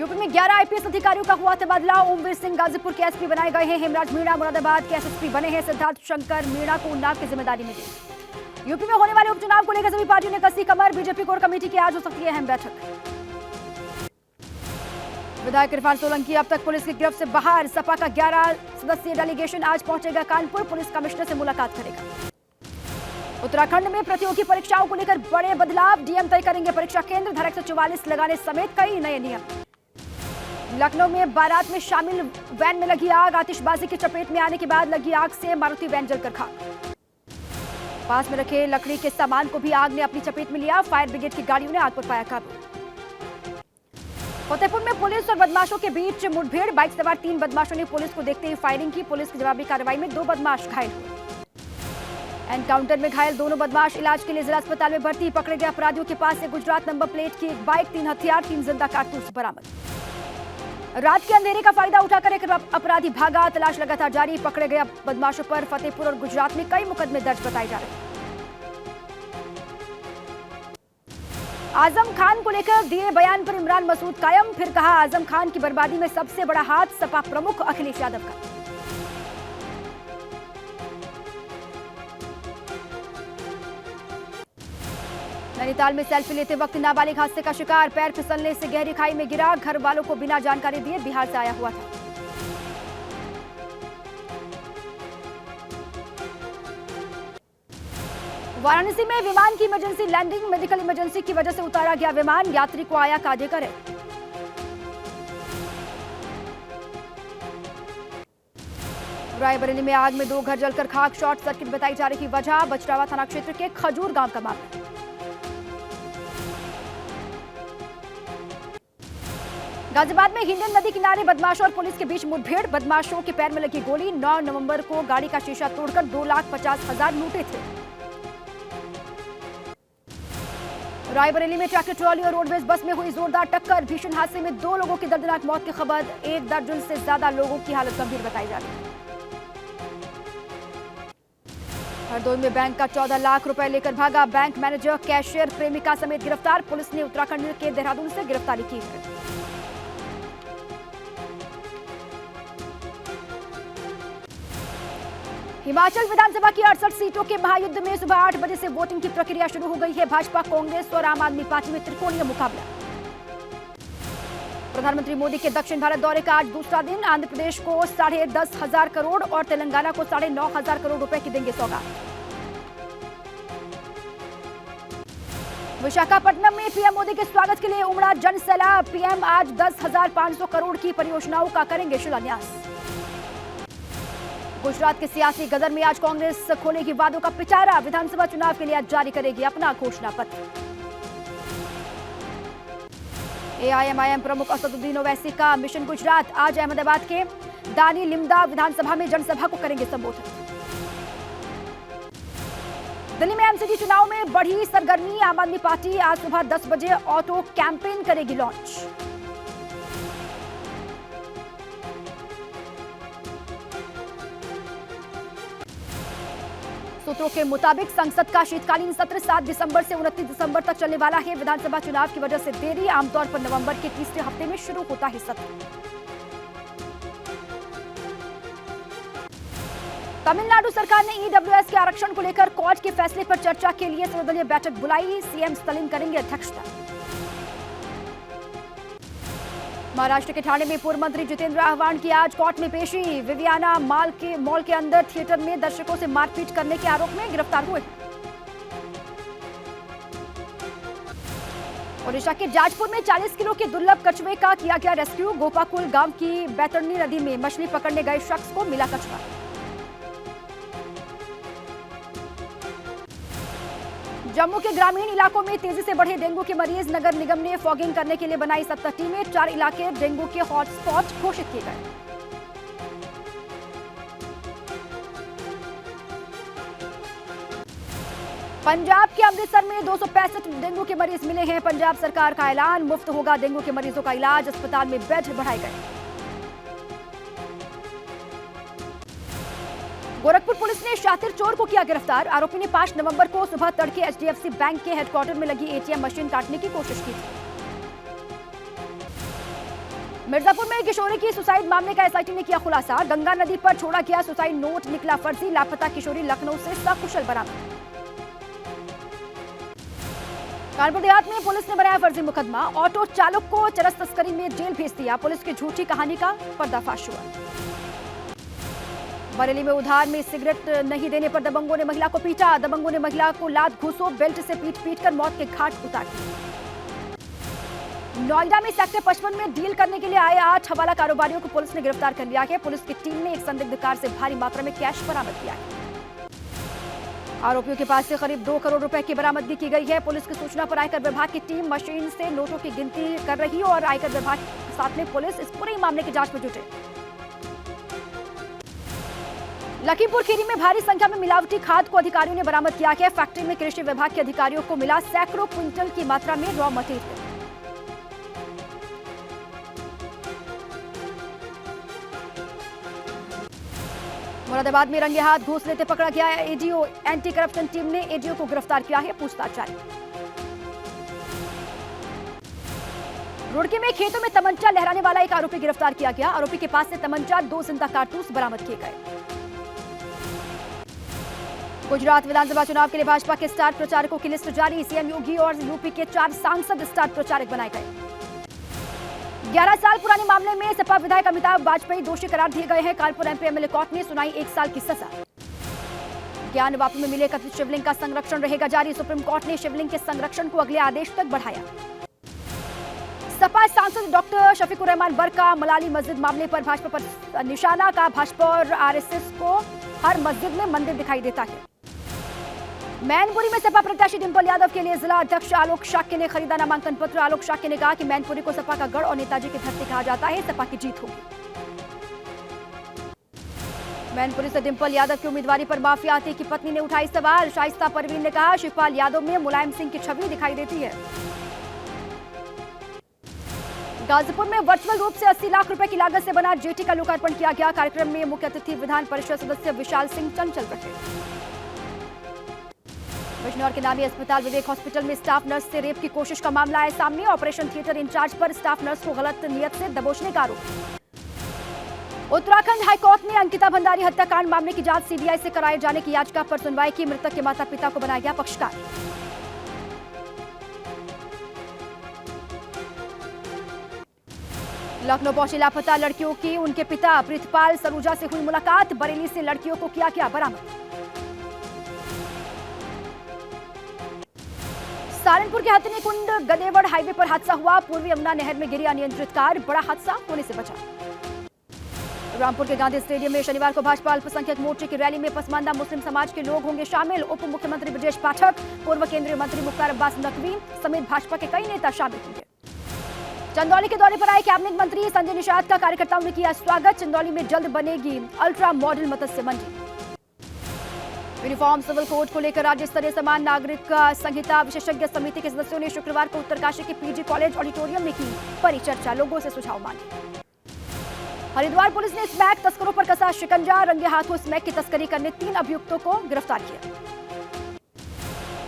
UP में 11 IPS अधिकारियों का हुआ तबादला। ओमवीर सिंह गाजीपुर के एसपी बनाए गए हैं। हेमराज मीणा मुरादाबाद के एसएसपी बने हैं। सिद्धार्थ शंकर मीणा को उन्नाव की जिम्मेदारी मिली। यूपी में होने वाले उपचुनाव को लेकर सभी पार्टियों ने कसी कमर। बीजेपी कोर कमेटी की आज हो सकती है अहम बैठक। विधायक इरफान सोलंकी अब तक पुलिस की गिरफ्त से बाहर। सपा का 11 सदस्यीय डेलीगेशन आज पहुंचेगा कानपुर। पुलिस कमिश्नर से मुलाकात करेगा। उत्तराखंड में प्रतियोगी परीक्षाओं को लेकर बड़े बदलाव। डीएम तय करेंगे परीक्षा केंद्र। धारा 144 लगाने समेत कई नए नियम। लखनऊ में बारात में शामिल वैन में लगी आग। आतिशबाजी की चपेट में आने के बाद लगी आग से मारुति वैन जलकर खाक। पास में रखे लकड़ी के सामान को भी आग ने अपनी चपेट में लिया। फायर ब्रिगेड की गाड़ियों ने आग पर पाया काबू। फतेहपुर में पुलिस और बदमाशों के बीच मुठभेड़। बाइक सवार 3 बदमाशों ने पुलिस को देखते ही फायरिंग की। पुलिस की जवाबी कार्रवाई में 2 बदमाश घायल हुए। एनकाउंटर में घायल दोनों बदमाश इलाज के लिए जिला अस्पताल में भर्ती। पकड़े गए अपराधियों के पास से गुजरात नंबर प्लेट की एक बाइक, 3 हथियार, 3 जिंदा कारतूस बरामद। रात के अंधेरे का फायदा उठाकर एक अपराधी भागा। तलाश लगातार जारी। पकड़े गए बदमाशों पर फतेहपुर और गुजरात में कई मुकदमे दर्ज बताए जा रहे हैं। आजम खान को लेकर दिए बयान पर इमरान मसूद कायम। फिर कहा आजम खान की बर्बादी में सबसे बड़ा हाथ सपा प्रमुख अखिलेश यादव का। नैनीताल में सेल्फी लेते वक्त नाबालिग हादसे का शिकार। पैर फिसलने से गहरी खाई में गिरा। घर वालों को बिना जानकारी दिए बिहार से आया हुआ था। वाराणसी में विमान की इमरजेंसी लैंडिंग। मेडिकल इमरजेंसी की वजह से उतारा गया विमान। यात्री को आया काजे करे। रायबरेली में आग में 2 घर जलकर खाक। शॉर्ट सर्किट बताई जा रही वजह। बचरावा थाना क्षेत्र के खजूर गांव का मामला। गाजियाबाद में हिंडन नदी किनारे बदमाशों और पुलिस के बीच मुठभेड़। बदमाशों के पैर में लगी गोली। 9 नवंबर को गाड़ी का शीशा तोड़कर 2,50,000 लूटे थे। रायबरेली में ट्रैक्टर ट्रॉली और रोडवेज बस में हुई जोरदार टक्कर। भीषण हादसे में 2 लोगों की दर्दनाक मौत की खबर। 1 दर्जन से ज्यादा लोगों की हालत गंभीर बताई जा रही है। हरदोई में बैंक का 14 लाख रुपए लेकर भागा। बैंक मैनेजर, कैशियर, प्रेमिका समेत गिरफ्तार। पुलिस ने उत्तराखंड के देहरादून से गिरफ्तारी की है। हिमाचल विधानसभा की 68 सीटों के महायुद्ध में सुबह 8 बजे से वोटिंग की प्रक्रिया शुरू हो गई है। भाजपा, कांग्रेस और आम आदमी पार्टी में त्रिकोणीय मुकाबला। प्रधानमंत्री मोदी के दक्षिण भारत दौरे का आज दूसरा दिन। आंध्र प्रदेश को 10,500 करोड़ और तेलंगाना को 9,500 करोड़ रुपए की देंगे सौगात। विशाखापट्टनम में पीएम मोदी के स्वागत के लिए उमड़ा जन सैलाब। पीएम आज 10,500 करोड़ की परियोजनाओं का करेंगे शिलान्यास। गुजरात के सियासी गदर में आज कांग्रेस खोलेगी वादों का पिटारा। विधानसभा चुनाव के लिए आज जारी करेगी अपना घोषणा पत्र। एआईएमआईएम प्रमुख असदुद्दीन ओवैसी का मिशन गुजरात। आज अहमदाबाद के दानी लिमदा विधानसभा में जनसभा को करेंगे संबोधित। दिल्ली में एमसीडी चुनाव में बढ़ी सरगर्मी। आम आदमी पार्टी आज सुबह 10 बजे ऑटो कैंपेन करेगी लॉन्च। सूत्रों के मुताबिक संसद का शीतकालीन सत्र 7 दिसंबर से 29 दिसंबर तक चलने वाला है। विधानसभा चुनाव की वजह से देरी। आमतौर पर नवंबर के तीसरे हफ्ते में शुरू होता है सत्र। तमिलनाडु सरकार ने ईडब्ल्यूएस के आरक्षण को लेकर कोर्ट के फैसले पर चर्चा के लिए सर्वदलीय बैठक बुलाई। सीएम स्टालिन करेंगे अध्यक्षता। महाराष्ट्र के ठाणे में पूर्व मंत्री जितेंद्र आह्वान की आज कोर्ट में पेशी। विवियाना मॉल के अंदर थिएटर में दर्शकों से मारपीट करने के आरोप में गिरफ्तार हुए। ओडिशा के जाजपुर में 40 किलो के दुर्लभ कछुए का किया गया रेस्क्यू। गोपाकुल गांव की बैतरणी नदी में मछली पकड़ने गए शख्स को मिला कछुआ। जम्मू के ग्रामीण इलाकों में तेजी से बढ़े डेंगू के मरीज। नगर निगम ने फॉगिंग करने के लिए बनाई 70 टीमें। 4 इलाके डेंगू के हॉटस्पॉट घोषित किए गए। पंजाब के अमृतसर में 265 डेंगू के मरीज मिले हैं। पंजाब सरकार का ऐलान, मुफ्त होगा डेंगू के मरीजों का इलाज। अस्पताल में बेड बढ़ाए गए। गोरखपुर पुलिस ने शातिर चोर को किया गिरफ्तार। आरोपी ने 5 नवंबर को सुबह तड़के एचडीएफसी बैंक के हेडक्वार्टर में लगी एटीएम मशीन काटने की कोशिश की थी। मिर्जापुर में किशोरी की सुसाइड मामले का एसआईटी ने किया खुलासा। गंगा नदी पर छोड़ा गया सुसाइड नोट निकला फर्जी। लापता किशोरी लखनऊ से सकुशल बरामद। कानपुर देहात में पुलिस ने बनाया फर्जी मुकदमा। ऑटो चालक को चरस तस्करी में जेल भेज दिया। पुलिस की झूठी कहानी का पर्दाफाश हुआ। बरेली में उधार में सिगरेट नहीं देने पर दबंगों ने महिला को पीटा। दबंगों ने महिला को लात घूंसों बेल्ट से पीट कर मौत के घाट उतार दिया। नोएडा में सेक्टर 55 में डील करने के लिए आए 8 हवाला कारोबारियों को पुलिस ने गिरफ्तार कर लिया है। पुलिस की टीम ने एक संदिग्ध कार से भारी मात्रा में कैश बरामद किया है। आरोपियों के पास से करीब 2 करोड़ रुपए की बरामदगी की गई है। पुलिस की सूचना पर आयकर विभाग की टीम मशीन से नोटों की गिनती कर रही है और आयकर विभाग के साथ में पुलिस इस पूरे मामले की जांच में जुटे। लखीमपुर खीरी में भारी संख्या में मिलावटी खाद को अधिकारियों ने बरामद किया है। फैक्ट्री में कृषि विभाग के अधिकारियों को मिला सैकड़ों क्विंटल की मात्रा में रॉ मटेरियल। मुरादाबाद में रंगे हाथ घूस लेते पकड़ा गया एडीओ। एंटी करप्शन टीम ने एडीओ को गिरफ्तार किया है। पूछताछ जारी। रुड़की में खेतों में तमंचा लहराने वाला एक आरोपी गिरफ्तार किया गया। आरोपी के पास से तमंचा 2 जिंदा कारतूस बरामद किए गए। गुजरात विधानसभा चुनाव के लिए भाजपा के स्टार प्रचारकों की लिस्ट जारी। सीएम योगी और यूपी के 4 सांसद स्टार प्रचारक बनाए गए। 11 साल पुराने मामले में सपा विधायक अमिताभ वाजपेयी दोषी करार दिए गए हैं। कानपुर एमपी एमएलए कोर्ट ने सुनाई 1 साल की सजा। ज्ञान वापी में मिले कथित शिवलिंग का संरक्षण रहेगा जारी। सुप्रीम कोर्ट ने शिवलिंग के संरक्षण को अगले आदेश तक बढ़ाया। सपा सांसद डॉक्टर शफीकुर रहमान बरका मलाली मस्जिद मामले पर भाजपा पर निशाना। का भाजपा और आरएसएस को हर मस्जिद में मंदिर दिखाई देता है। मैनपुरी में सपा प्रत्याशी डिंपल यादव के लिए जिला अध्यक्ष आलोक शाक्य ने खरीदा नामांकन पत्र। आलोक शाक्य ने कहा कि मैनपुरी को सपा का गढ़ और नेताजी की धरती कहा जाता है। सपा की जीत होगी। मैनपुरी से डिंपल यादव की उम्मीदवारी पर माफिया आते की पत्नी ने उठाई सवाल। शाइस्ता परवीन ने कहा शिवपाल यादव में मुलायम सिंह की छवि दिखाई देती है। गाजीपुर में वर्चुअल रूप से 80 लाख रुपए की लागत से बना जेटी का लोकार्पण किया गया। कार्यक्रम में मुख्य अतिथि विधान परिषद सदस्य विशाल सिंह चंचल रहे। बिजनौर के नामी अस्पताल विवेक हॉस्पिटल में स्टाफ नर्स से रेप की कोशिश का मामला आया सामने। ऑपरेशन थिएटर इंचार्ज पर स्टाफ नर्स को गलत नियत से दबोचने का आरोप। उत्तराखंड हाईकोर्ट ने अंकिता भंडारी हत्याकांड मामले की जांच सीबीआई से कराए जाने की याचिका पर सुनवाई की। मृतक के माता पिता को बनाया गया पक्षकार। लखनऊ पहुंची लापता लड़कियों की उनके पिता प्रीतपाल सरूजा से हुई मुलाकात। बरेली से लड़कियों को किया गया बरामद। सारनपुर के हथिनी कुंड गदेवड़ हाईवे पर हादसा हुआ। पूर्वी यमुना नहर में गिरी अनियंत्रित कार। बड़ा हादसा होने से बचा। रामपुर के गांधी स्टेडियम में शनिवार को भाजपा अल्पसंख्यक मोर्चे की रैली में पसमानदा मुस्लिम समाज के लोग होंगे शामिल। उप मुख्यमंत्री ब्रजेश पाठक, पूर्व केंद्रीय मंत्री मुख्तार अब्बास नकवी समेत भाजपा के कई नेता शामिल होंगे। चंदौली के दौरे पर आए कैबिनेट मंत्री संजय निषाद का कार्यकर्ताओं ने किया स्वागत। चंदौली में जल्द बनेगी अल्ट्रा मॉडल मत्स्य मंडी। यूनिफॉर्म सिविल कोड को लेकर राज्य स्तरीय समान नागरिक संहिता विशेषज्ञ समिति के सदस्यों ने शुक्रवार को उत्तरकाशी के पीजी कॉलेज ऑडिटोरियम में की परिचर्चा। लोगों से सुझाव मांगे। हरिद्वार पुलिस ने स्मैक तस्करों पर कसा शिकंजा। रंगे हाथों स्मैक की तस्करी करने 3 अभियुक्तों को गिरफ्तार किया।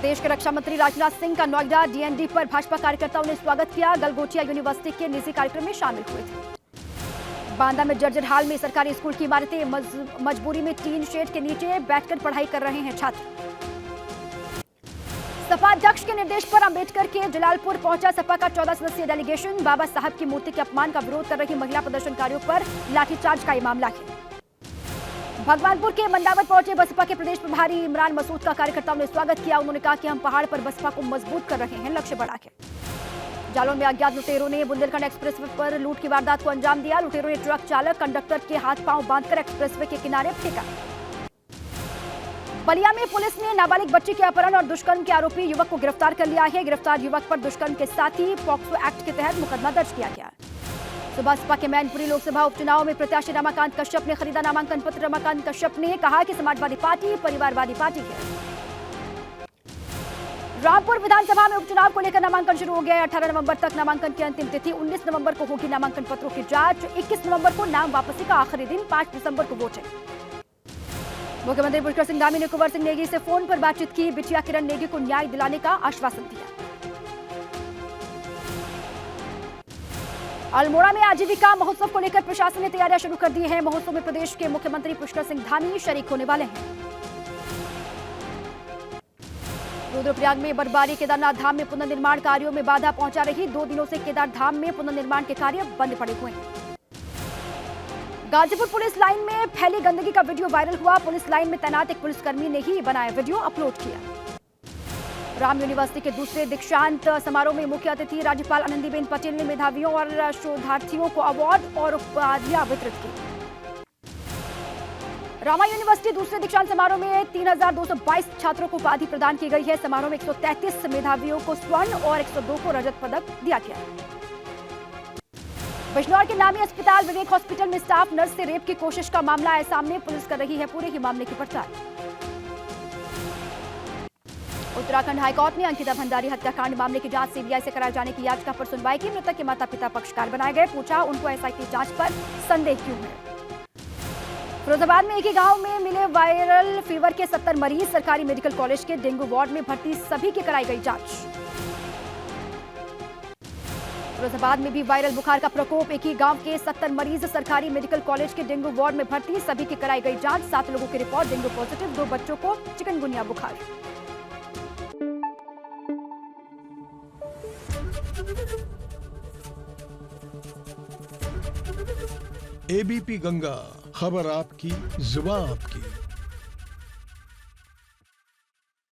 देश के रक्षा मंत्री राजनाथ सिंह का नोएडा डीएनडी पर भाजपा कार्यकर्ताओं ने स्वागत किया। गलगोटिया यूनिवर्सिटी के निजी कार्यक्रम में शामिल हुए थे। बांदा में जर्जर हाल में सरकारी स्कूल की इमारतें। मजबूरी में टीन शेड के नीचे बैठकर पढ़ाई कर रहे हैं छात्र। सपा अध्यक्ष के निर्देश पर अंबेडकर के जलालपुर पहुंचा सपा का 14 सदस्यीय डेलीगेशन। बाबा साहब की मूर्ति के अपमान का विरोध कर रही महिला प्रदर्शनकारियों पर लाठीचार्ज का मामला है। भगवानपुर के मंडावत पहुंचे बसपा के प्रदेश प्रभारी इमरान मसूद का कार्यकर्ताओं ने स्वागत किया। उन्होंने कहा कि हम पहाड़ पर बसपा को मजबूत कर रहे हैं, लक्ष्य बढ़ा के। जालौन में अज्ञात लुटेरों ने बुंदेलखंड एक्सप्रेसवे पर लूट की वारदात को अंजाम दिया। लुटेरों ने ट्रक चालक कंडक्टर के हाथ पांव बांधकर एक्सप्रेसवे के किनारे फेंका। बलिया में पुलिस ने नाबालिग बच्ची के अपहरण और दुष्कर्म के आरोपी युवक को गिरफ्तार कर लिया है। गिरफ्तार युवक पर दुष्कर्म के साथ ही पॉक्सो एक्ट के तहत मुकदमा दर्ज किया गया। बसपा के मैनपुरी लोकसभा उपचुनाव में प्रत्याशी रमाकांत कश्यप ने खरीदा नामांकन पत्र। रमाकांत कश्यप ने कहा कि समाजवादी पार्टी परिवारवादी पार्टी है। रामपुर विधानसभा में उपचुनाव को लेकर नामांकन शुरू हो गया है। 18 नवंबर तक नामांकन की अंतिम तिथि। 19 नवंबर को होगी नामांकन पत्रों की जांच। 21 नवंबर को नाम वापसी का आखिरी दिन। 5 दिसंबर को वोटिंग। मुख्यमंत्री पुष्कर सिंह धामी ने कुंवर सिंह नेगी से फोन पर बातचीत की। बिटिया किरण नेगी को न्याय दिलाने का आश्वासन दिया। अल्मोड़ा में आजीविका महोत्सव को लेकर प्रशासन ने तैयारियां शुरू कर दी हैं। महोत्सव में प्रदेश के मुख्यमंत्री पुष्कर सिंह धामी शरीक होने वाले हैं। रुद्रप्रयाग में बर्फबारी, केदारनाथ धाम में पुनर्निर्माण कार्यों में बाधा पहुंचा रही। 2 दिनों से केदार धाम में पुनर्निर्माण के कार्य बंद पड़े हुए हैं। गाजीपुर पुलिस लाइन में फैली गंदगी का वीडियो वायरल हुआ। पुलिस लाइन में तैनात एक पुलिसकर्मी ने ही बनाया वीडियो अपलोड किया। राम यूनिवर्सिटी के दूसरे दीक्षांत समारोह में मुख्य अतिथि राज्यपाल आनंदीबेन पटेल ने मेधावियों और शोधार्थियों को अवार्ड और उपाधियां वितरित की। रामा यूनिवर्सिटी दूसरे दीक्षांत समारोह में 3222 छात्रों को उपाधि प्रदान की गई है। समारोह में 133 मेधावियों को स्वर्ण और 102 को रजत पदक दिया गया। बिजनौर के नामी अस्पताल विवेक हॉस्पिटल में स्टाफ नर्स से रेप की कोशिश का मामला आया सामने। पुलिस कर रही है पूरे ही मामले की पड़ताल। उत्तराखंड हाईकोर्ट ने अंकिता भंडारी हत्याकांड मामले की जांच सीबीआई से कराए जाने की याचिका पर सुनवाई की। मृतक के माता पिता पक्षकार बनाए गए। पूछा उनको एसआईटी जांच पर संदेह क्यों है। फिरोजाबाद में एक ही गांव में मिले वायरल फीवर के 70 मरीज। सरकारी मेडिकल कॉलेज के डेंगू वार्ड में भर्ती सभी की कराई गई जांच। फिरोजाबाद में भी वायरल बुखार का प्रकोप। एक ही गांव के 70 मरीज सरकारी मेडिकल कॉलेज के डेंगू वार्ड में भर्ती, सभी की कराई गई जांच। 7 लोगों की रिपोर्ट डेंगू पॉजिटिव, 2 बच्चों को चिकनगुनिया बुखार। एबीपी गंगा, खबर आपकी, जुबान आपकी।